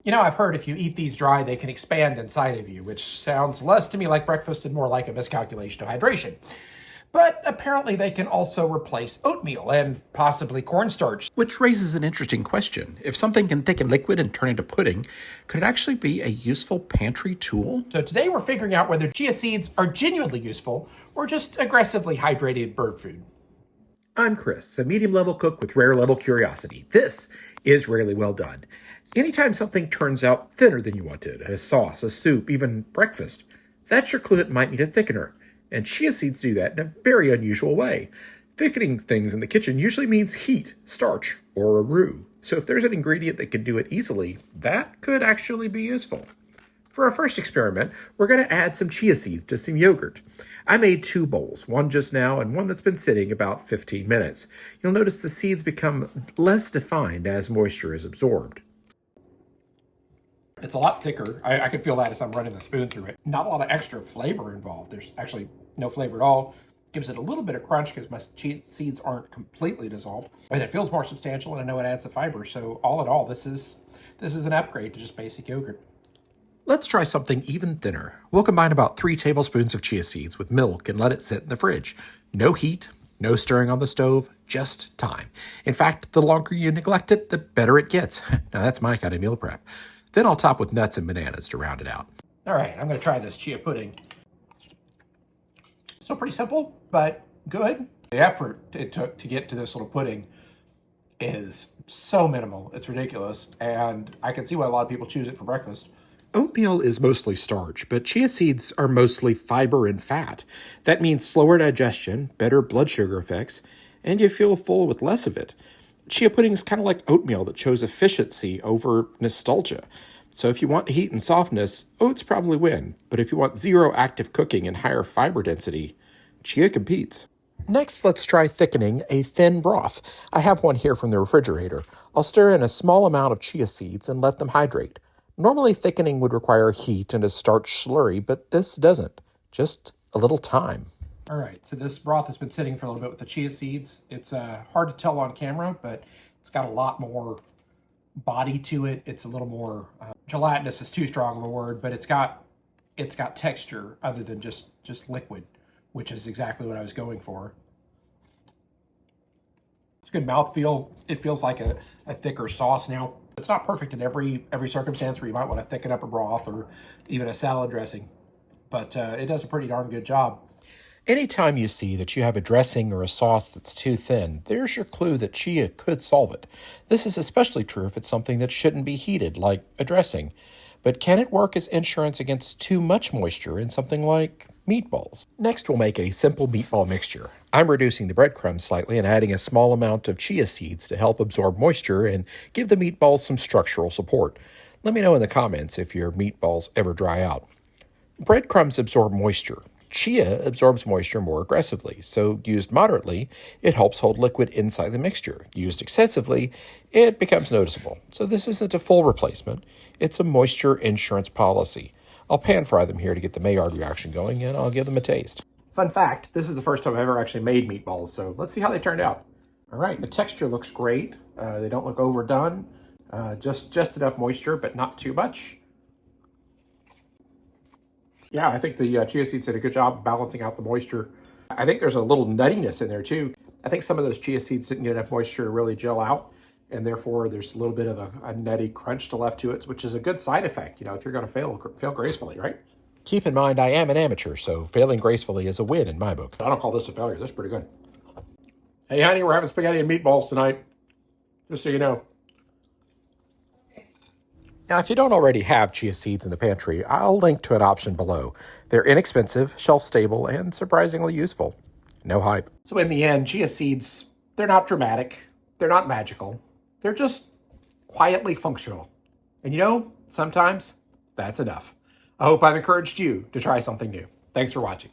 You know, I've heard if you eat these dry, they can expand inside of you, which sounds less to me like breakfast and more like a miscalculation of hydration. But apparently they can also replace oatmeal and possibly cornstarch. Which raises an interesting question. If something can thicken liquid and turn into pudding, could it actually be a useful pantry tool? So today we're figuring out whether chia seeds are genuinely useful or just aggressively hydrated bird food. I'm Chris, a medium-level cook with rare-level curiosity. This is Rarely Well Done. Anytime something turns out thinner than you wanted, a sauce, a soup, even breakfast, that's your clue it might need a thickener. And chia seeds do that in a very unusual way. Thickening things in the kitchen usually means heat, starch, or a roux. So if there's an ingredient that can do it easily, that could actually be useful. For our first experiment, we're going to add some chia seeds to some yogurt. I made 2 bowls, one just now and one that's been sitting about 15 minutes. You'll notice the seeds become less defined as moisture is absorbed. It's a lot thicker. I can feel that as I'm running the spoon through it. Not a lot of extra flavor involved. There's actually no flavor at all. Gives it a little bit of crunch because my chia seeds aren't completely dissolved. And it feels more substantial, and I know it adds the fiber. So all in all, this is an upgrade to just basic yogurt. Let's try something even thinner. We'll combine about 3 tablespoons of chia seeds with milk and let it sit in the fridge. No heat, no stirring on the stove, just time. In fact, the longer you neglect it, the better it gets. Now that's my kind of meal prep. Then I'll top with nuts and bananas to round it out. All right, I'm going to try this chia pudding. Still pretty simple, but good. The effort it took to get to this little pudding is so minimal. It's ridiculous, and I can see why a lot of people choose it for breakfast. Oatmeal is mostly starch, but chia seeds are mostly fiber and fat. That means slower digestion, better blood sugar effects, and you feel full with less of it. Chia pudding is kind of like oatmeal that chose efficiency over nostalgia. So if you want heat and softness, oats probably win. But if you want zero active cooking and higher fiber density, chia competes. Next, let's try thickening a thin broth. I have one here from the refrigerator. I'll stir in a small amount of chia seeds and let them hydrate. Normally, thickening would require heat and a starch slurry, but this doesn't. Just a little time. All right, so this broth has been sitting for a little bit with the chia seeds. It's hard to tell on camera, but it's got a lot more body to it. It's a little more gelatinous is too strong of a word, but it's got texture other than just liquid, which is exactly what I was going for. It's good mouthfeel. It feels like a thicker sauce now. It's not perfect in every circumstance where you might want to thicken up a broth or even a salad dressing, but it does a pretty darn good job. Anytime you see that you have a dressing or a sauce that's too thin, there's your clue that chia could solve it. This is especially true if it's something that shouldn't be heated, like a dressing. But can it work as insurance against too much moisture in something like meatballs? Next, we'll make a simple meatball mixture. I'm reducing the breadcrumbs slightly and adding a small amount of chia seeds to help absorb moisture and give the meatballs some structural support. Let me know in the comments if your meatballs ever dry out. Breadcrumbs absorb moisture. Chia absorbs moisture more aggressively, so used moderately, it helps hold liquid inside the mixture. Used excessively, it becomes noticeable. So this isn't a full replacement. It's a moisture insurance policy. I'll pan fry them here to get the Maillard reaction going, and I'll give them a taste. Fun fact, this is the first time I've ever actually made meatballs, so let's see how they turned out. All right, the texture looks great. They don't look overdone. Just enough moisture, but not too much. Yeah, I think the chia seeds did a good job balancing out the moisture. I think there's a little nuttiness in there too. I think some of those chia seeds didn't get enough moisture to really gel out, and therefore there's a little bit of a nutty crunch to left to it, which is a good side effect, you know, if you're going to fail gracefully, right? Keep in mind, I am an amateur, so failing gracefully is a win in my book. I don't call this a failure. That's pretty good. Hey, honey, we're having spaghetti and meatballs tonight, just so you know. Now, if you don't already have chia seeds in the pantry, I'll link to an option below. They're inexpensive, shelf-stable, and surprisingly useful. No hype. So in the end, chia seeds, they're not dramatic. They're not magical. They're just quietly functional. And you know, sometimes that's enough. I hope I've encouraged you to try something new. Thanks for watching.